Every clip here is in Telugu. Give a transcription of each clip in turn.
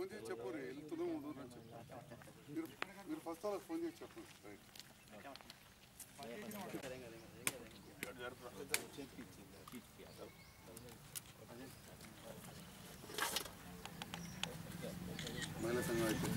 ఫోన్ చేసి చెప్పు వెళ్తున్నాం ఉండదు అని చెప్పు. మీరు ఫస్ట్ వాళ్ళకి ఫోన్ చేసి చెప్పు. మహిళా సంఘం అయితే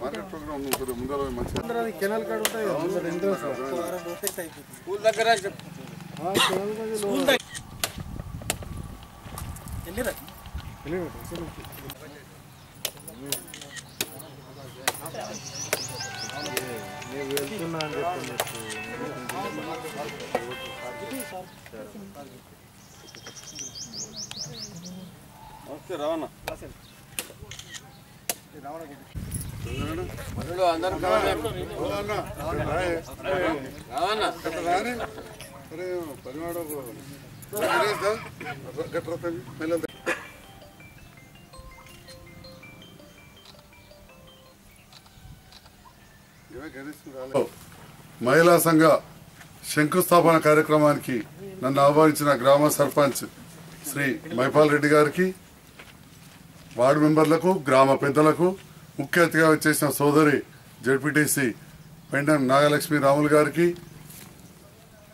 మార్కెట్ ప్రోగ్రామ్ ఉంటుంది ముందర మంచిగా కెనాల్ కార్డు ఉంటాయి స్కూల్ దగ్గర వెళ్తున్నా అని చెప్పండి. రావణ అరే పదివాడు మహిళా సంఘ శంకుస్థాపన కార్యక్రమానికి నన్ను ఆహ్వానించిన గ్రామ సర్పంచ్ శ్రీ మైపాల్ రెడ్డి గారికి, వార్డు మెంబర్లకు, గ్రామ పెద్దలకు, ముఖ్య అతిథిగా వచ్చేసిన సోదరి జడ్పీటీసీ పెండం నాగలక్ష్మి రాములు గారికి,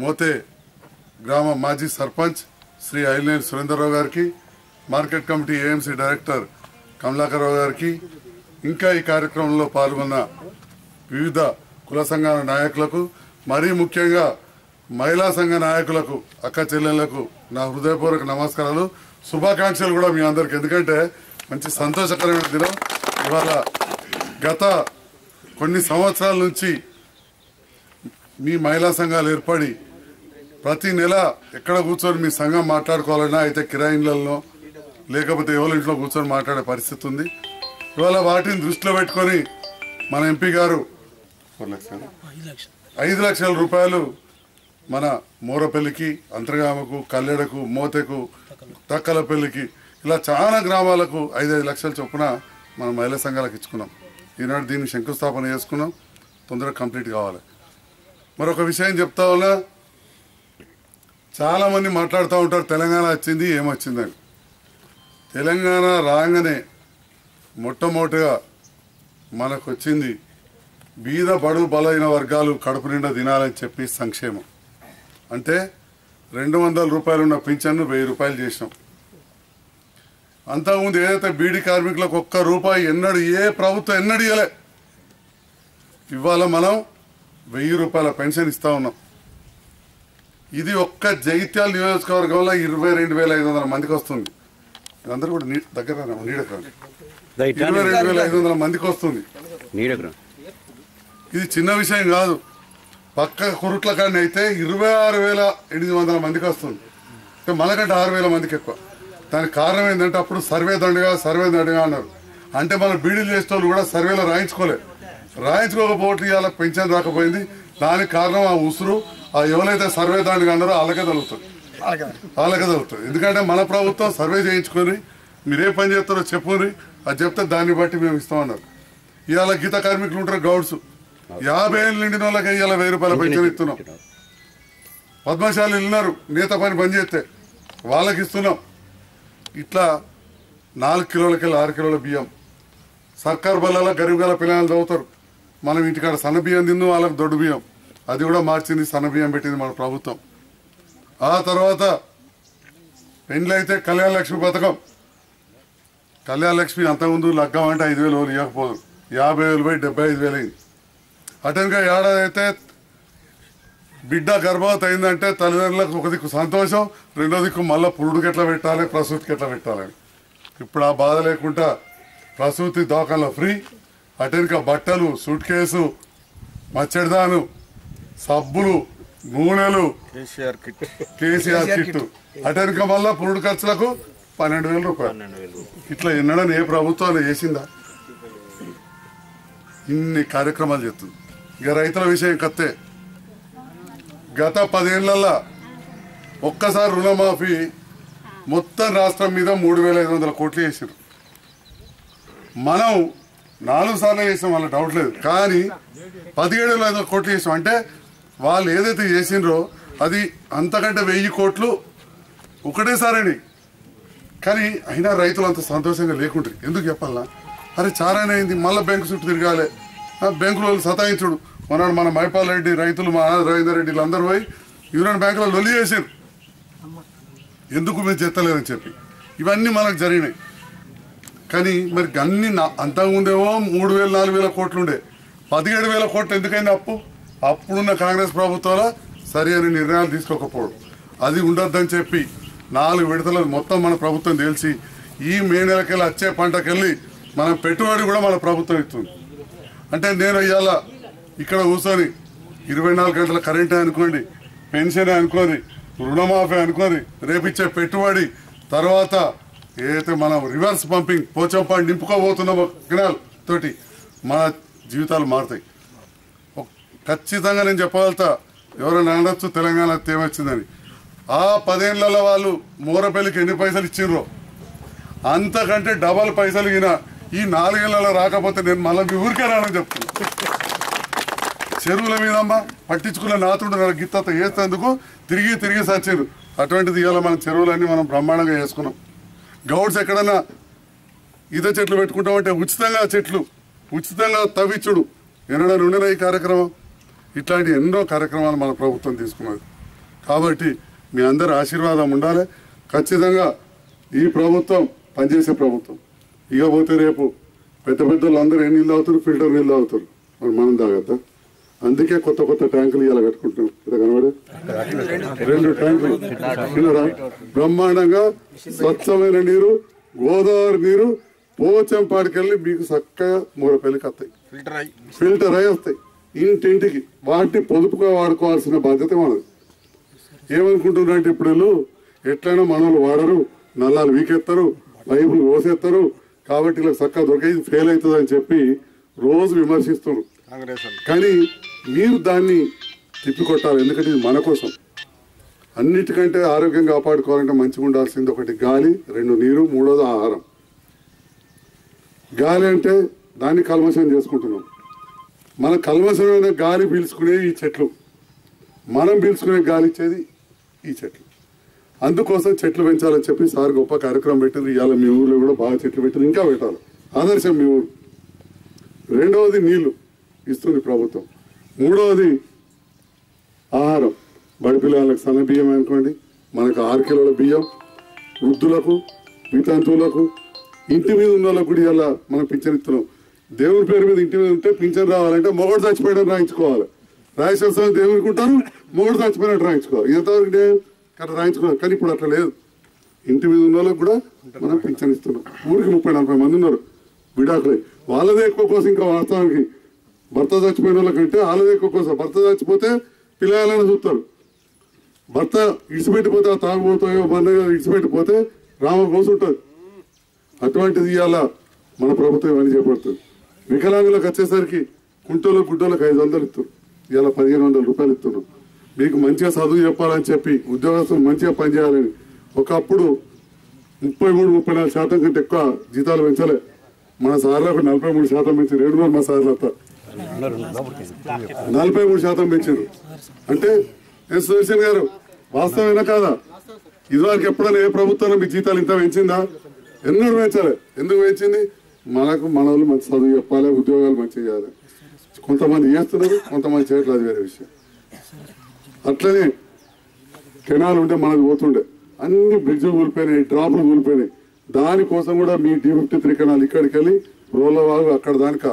మోతే గ్రామ మాజీ సర్పంచ్ శ్రీ ఐలేని సురేందర్రావు గారికి, market committee AMC director Kamalakar Rao గారికి, ఇంకా ఈ కార్యక్రమంలో పాల్గొన్న వివిధ కుల సంఘాల నాయకులకు, మరీ ముఖ్యంగా మహిళా సంఘ నాయకులకు, అక్క చెల్లెళ్లకు నా హృదయపూర్వక నమస్కారాలు, శుభాకాంక్షలు కూడా మీ అందరికి. ఎందుకంటే మంచి సంతోషకరమైన దినం ఇవాళ. గత కొన్ని సంవత్సరాల నుంచి మీ మహిళా సంఘాలు ఏర్పడి ప్రతి నెల ఎక్కడ కూర్చొని మీ సంఘం మాట్లాడుకోవాలన్నా అయితే కిరాయిలలో లేకపోతే ఎవరి ఇంట్లో కూర్చొని మాట్లాడే పరిస్థితి ఉంది. ఇవాళ వాటిని దృష్టిలో పెట్టుకొని మన ఎంపీ గారు 5 లక్షల రూపాయలు మన మోరపల్లికి, అంతర్గామకు, కల్లెడకు, మోతెకు, తక్కలపల్లికి ఇలా చాలా గ్రామాలకు 5 లక్షల చొప్పున మన మహిళా సంఘాలకు ఇచ్చుకున్నాం. ఈనాడు దీన్ని శంకుస్థాపన చేసుకున్నాం. తొందరగా కంప్లీట్ కావాలి. మరొక విషయం చెప్తా ఉన్నా, చాలామంది మాట్లాడుతూ ఉంటారు తెలంగాణ వచ్చింది ఏమొచ్చిందని. తెలంగాణ రాగానే మొట్టమొదటిగా మనకు వచ్చింది బీద బడుగు బలైన వర్గాలు కడుపు నిండా తినాలని చెప్పి సంక్షేమం. అంటే 200 రూపాయలు ఉన్న పింఛన్ను 1000 రూపాయలు చేసినాం. అంతకుముందు ఏదైతే బీడీ కార్మికులకు ₹1 ఎన్నడూ ఏ ప్రభుత్వం ఎన్నడూ ఇవ్వలే. ఇవాళ మనం 1000 రూపాయల పెన్షన్ ఇస్తా ఉన్నాం. ఇది ఒక్క జగిత్యాల నియోజకవర్గంలో 22,500 మందికి వస్తుంది. అందరూ కూడా దగ్గర నీడకు 22,500 మందికి వస్తుంది. ఇది చిన్న విషయం కాదు. పక్క కురుట్ల కానీ అయితే 26,800 మందికి వస్తుంది. మనకంటే 6,000 మందికి ఎక్కువ. దానికి కారణం ఏంటంటే అప్పుడు సర్వే దండగా అన్నారు. అంటే మనం బీడీలు చేసే వాళ్ళు కూడా సర్వేలో రాయించుకోకపోతే ఇవాళ పెన్షన్ రాకపోయింది. దానికి కారణం ఆ ఉసురు, ఆ ఎవరైతే సర్వే దండగా అన్నారో వాళ్ళకే తగులుతుంది. ఎందుకంటే మన ప్రభుత్వం సర్వే చేయించుకొని మీరే పని చేస్తారో చెప్పుని అది చెప్తే దాన్ని బట్టి మేము ఇస్తామన్నారు. ఇవాళ గీత కార్మికులు ఉంటారు, గౌడ్స్ 50 ఏళ్ళు నిండిన వాళ్ళకి ఇవాళ 1000 రూపాయల పెన్షన్ ఇస్తున్నాం. పద్మశాలి ఉన్నారు, నేత పని చేస్తే వాళ్ళకి ఇస్తున్నాం. ఇట్లా 4 కిలోలకెళ్ళి 6 కిలోల బియ్యం. సర్కారు బల్లలో గరీబ్ గల పిల్లలు చదువుతారు. మనం ఇంటికాడ సన్న బియ్యం తిన్నాం, వాళ్ళకి దొడ్డు బియ్యం. అది కూడా మార్చింది, సన్న బియ్యం పెట్టింది మన ప్రభుత్వం. ఆ తర్వాత పెండ్లి అయితే కళ్యాణ లక్ష్మి పథకం. కళ్యాణ లక్ష్మి అంతకుముందు లగ్గం అంటే 5,000 ఇవ్వకపోదు, 50,000 పోయి 75,000 అయింది. అటెన్గా ఏడాది అయితే బిడ్డ గర్భవతి అయిందంటే తల్లిదండ్రులకు ఒక దిక్కు సంతోషం, రెండో దిక్కు మళ్ళీ పురుడుకి ఎట్లా పెట్టాలి, ప్రసూతికి ఎట్లా పెట్టాలని. ఇప్పుడు ఆ బాధ లేకుండా ప్రసూతి దవాఖానలో ఫ్రీ. అటెన్గా బట్టలు, సూట్ కేసు, మచ్చడిదాను, సబ్బులు, నూనెలు, కేసీఆర్ కిట్. అటెన్గా మళ్ళా పురుడు ఖర్చులకు 12,000 రూపాయలు. ఇట్లా ఎన్నడని ఏ ప్రభుత్వం చేసిందా? ఇన్ని కార్యక్రమాలు చేస్తుంది. ఇక రైతుల విషయం కత్తే. గత 10 ఏళ్లలో ఒక్కసారి రుణమాఫీ మొత్తం రాష్ట్రం మీద 3,500 కోట్లు చేసారు. మనం 4 సార్లు చేసాం, వాళ్ళ డౌట్ లేదు. కానీ 17,500 కోట్లు చేసాం. అంటే వాళ్ళు ఏదైతే చేసిండ్రో అది అంతకంటే 1000 కోట్లు ఒకటేసారని. కానీ అయినా రైతులు అంత సంతోషంగా లేకుంటారు. ఎందుకు చెప్పాలనా? అరే చారానే అయింది, మళ్ళీ బ్యాంకు చుట్టూ తిరగాలి, బ్యాంకులో సతాయించుడు. మొన్న మన మైపాల్ రెడ్డి రైతులు, మా రవీందర్ రెడ్డి వీళ్ళందరూ పోయి యూనియన్ బ్యాంకులో లొల్లి చేశారు, ఎందుకు మీరు చెత్తలేదని చెప్పి. ఇవన్నీ మనకు జరిగినాయి. కానీ మరి అన్ని అంతకుముందేమో 3000 4000 కోట్లు ఉండే, 17,000 కోట్లు ఎందుకైంది అప్పు? అప్పుడున్న కాంగ్రెస్ ప్రభుత్వాల సరి అయిన నిర్ణయాలు తీసుకోకపోవడం, అది ఉండొద్దని చెప్పి 4 విడతలు మొత్తం మన ప్రభుత్వం తెలిసి ఈ మే నెలకెళ్ళి వచ్చే పంటకెళ్ళి మనం పెట్టుబడి కూడా మన ప్రభుత్వం ఇస్తుంది. అంటే నేను ఇవాళ ఇక్కడ కూర్చొని 24 గంటల కరెంటే అనుకోండి, పెన్షన్ అనుకోని, రుణమాఫీ అనుకోని, రేపిచ్చే పెట్టుబడి, తర్వాత ఏదైతే మనం రివర్స్ పంపింగ్ పోచంపాడు నింపుకోబోతున్నామో కెనాల్ తోటి మన జీవితాలు మారుతాయి. ఖచ్చితంగా నేను చెప్పగలుగుతా. ఎవరైనా అనొచ్చు తెలంగాణ తేమొచ్చిందని. ఆ 10 ఏళ్లలో వాళ్ళు మూరపల్లికి ఎన్ని పైసలు ఇచ్చిండ్రో అంతకంటే డబల్ పైసలు ఈయన ఈ 4 ఏళ్లలో రాకపోతే నేను మళ్ళీ మీ ఊరికే రానని చెప్తున్నా. చెరువుల మీదమ్మా పట్టించుకున్న నాతుడు గిత్త వేస్తేందుకు తిరిగి సచ్చారు. అటువంటిది ఇవాళ మన చెరువులన్నీ మనం బ్రహ్మాండంగా వేసుకున్నాం. గౌడ్స్ ఎక్కడన్నా ఈత చెట్లు పెట్టుకుంటామంటే ఉచితంగా తవ్విచ్చుడు ఎన్నడూ ఉండేనా ఈ కార్యక్రమం? ఇట్లాంటి ఎన్నో కార్యక్రమాలు మన ప్రభుత్వం తీసుకున్నది. కాబట్టి మీ అందరి ఆశీర్వాదం ఉండాలి. ఖచ్చితంగా ఈ ప్రభుత్వం పనిచేసే ప్రభుత్వం. ఇకపోతే రేపు పెద్దలు అందరూ ఎన్ని నీళ్ళు తాగుతారు? ఫిల్టర్ నీళ్ళు తాగుతారు. మరి మనం తాగద్దా? అందుకే కొత్త ట్యాంకులు ఇవాళ కట్టుకుంటున్నాం. ఇక్కడ కనబడే 2 ట్యాంకులు విన్నారా? బ్రహ్మాండంగా స్వచ్ఛమైన నీరు, గోదావరి నీరు పోచంపాడికెళ్ళి మీకు చక్కగా మూడపల్లికి వస్తాయి, ఫిల్టర్ అయి వస్తాయి ఇంటింటికి. వాటిని పొదుపుగా వాడుకోవాల్సిన బాధ్యత మనది. ఏమనుకుంటున్నారంటే ఇప్పుడు ఎట్లయినా మనోళ్ళు వాడరు, నల్లాలు వీకెత్తారు, పైపులు కోసేస్తారు, కాబట్టి ఇలా చక్కగా దొరికే ఫెయిల్ అవుతుంది అని చెప్పి రోజు విమర్శిస్తున్నారు. కానీ మీరు దాన్ని తిప్పికొట్టాలి. ఎందుకంటే ఇది మన కోసం. అన్నిటికంటే ఆరోగ్యం కాపాడుకోవాలంటే మంచిగా ఉండాల్సింది 1 గాలి, 2 నీరు, 3వది ఆహారం. గాలి అంటే దాన్ని కల్మషం చేసుకుంటున్నాం. మన కల్మషమైన గాలి పీల్చుకునే ఈ చెట్లు, మనం పీల్చుకునే గాలి ఇచ్చేది ఈ చెట్లు. అందుకోసం చెట్లు పెంచాలని చెప్పి సార్ గొప్ప కార్యక్రమం పెట్టారు. ఇవాళ మీ ఊళ్ళో కూడా బాగా చెట్లు పెట్టారు, ఇంకా పెట్టాలి. ఆదర్శం మీ ఊరు. 2వది నీళ్లు ఇస్తుంది ప్రభుత్వం. 3వది ఆహారం. బడి పిల్లలకు సన్న బియ్యం అనుకోండి, మనకు 6 కిలోల బియ్యం, వృద్ధులకు, వితంతువులకు, ఇంటి మీద ఉన్న వాళ్ళకు కూడా ఇలా మనం పింఛన్ ఇస్తున్నాం. దేవుని పేరు మీద ఇంటి మీద ఉంటే పింఛన్ రావాలంటే మొగడు చచ్చిపోయాడని రాయించుకోవాలి. రాజేశ్వర దేవునికి ఉంటారు, మొగడు చచ్చిపోయినట్టు రాయించుకోవాలి. ఇంతవరకు అట్లా రాయించుకోవాలి. కానీ ఇప్పుడు అట్లా లేదు. ఇంటి మీద ఉన్న వాళ్ళకు కూడా మనం పింఛన్ ఇస్తున్నాం. ఊరికి 30-40 మంది ఉన్నారు విడాకులై. వాళ్ళదే ఎక్కువ కోసం. ఇంకా వాస్తవానికి భర్త చచ్చిపోయిన వాళ్ళకంటే వాళ్ళదే ఎక్కువ కోసం. భర్త చచ్చిపోతే పిల్లలని చూస్తారు. భర్త ఇడిచిపెట్టిపోతే తాగుపోతాయో మన ఇడిచిపెట్టిపోతే రామ కోసం ఉంటుంది. అటువంటిది ఇవాళ మన ప్రభుత్వం ఇవన్నీ చేపడుతుంది. వికలాంగులకు వచ్చేసరికి కుంటోళ్ళకు గుడ్డోళ్ళకి 500 ఇస్తారు. ఇవాళ 1500 రూపాయలు ఇస్తున్నాం. మీకు మంచిగా చదువు చెప్పాలని చెప్పి ఉద్యోగస్తులు మంచిగా పనిచేయాలని. ఒకప్పుడు 33-34% కంటే ఎక్కువ జీతాలు పెంచలే. మన సార్లకు 43% పెంచారు. 7 మా సార్లు అంతా 43% పెంచారు. అంటే సుదర్శన్ గారు వాస్తవమేనా కాదా? ఇదివరకు ఎప్పుడైనా ఏ ప్రభుత్వం మీ జీతాలు ఇంత పెంచిందా? ఎన్నడూ పెంచాలి. ఎందుకు పెంచింది? మనకు మన వాళ్ళు మంచి చదువు చెప్పాలి, ఉద్యోగాలు మంచిగా చేయాలి. కొంతమంది చేస్తున్నారు, కొంతమంది చేయట్లేదు, అది వేరే విషయం. అట్లనే కెనాల్ ఉంటే మనకు పోతుండే అన్ని బ్రిడ్జ్లు కూలిపోయినాయి, డ్రాపులు కూలిపోయినాయి. దానికోసం కూడా మీ D53 కెనాల్ ఇక్కడికి వెళ్ళి రోలవాగు అక్కడ దానికి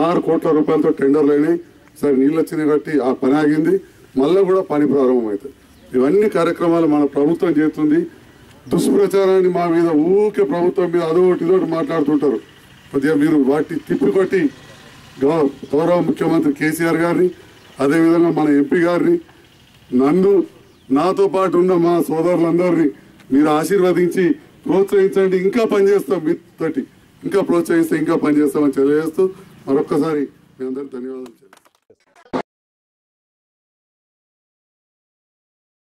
6 కోట్ల రూపాయలతో టెండర్లు అయినాయి. సరే నీళ్ళు వచ్చినాయి కాబట్టి ఆ పని ఆగింది. మళ్ళీ కూడా పని ప్రారంభమవుతుంది. ఇవన్నీ కార్యక్రమాలు మన ప్రభుత్వం చేస్తుంది. దుష్ప్రచారాన్ని మా మీద ఊకే ప్రభుత్వం మీద అదొకటి ఇదొకటి మాట్లాడుతుంటారు. కొద్దిగా మీరు వాటిని తిప్పికొట్టి గౌరవ ముఖ్యమంత్రి కేసీఆర్ గారిని, అదేవిధంగా మన ఎంపీ గారిని, నన్ను, నాతో పాటు ఉన్న మా సోదరులందరినీ మీరు ఆశీర్వదించి ప్రోత్సహించండి. ఇంకా పనిచేస్తాం మీతోటి, ఇంకా ప్రోత్సహిస్తే ఇంకా పనిచేస్తామని తెలియజేస్తూ మరొక్కసారి మీ అందరికీ ధన్యవాదాలు.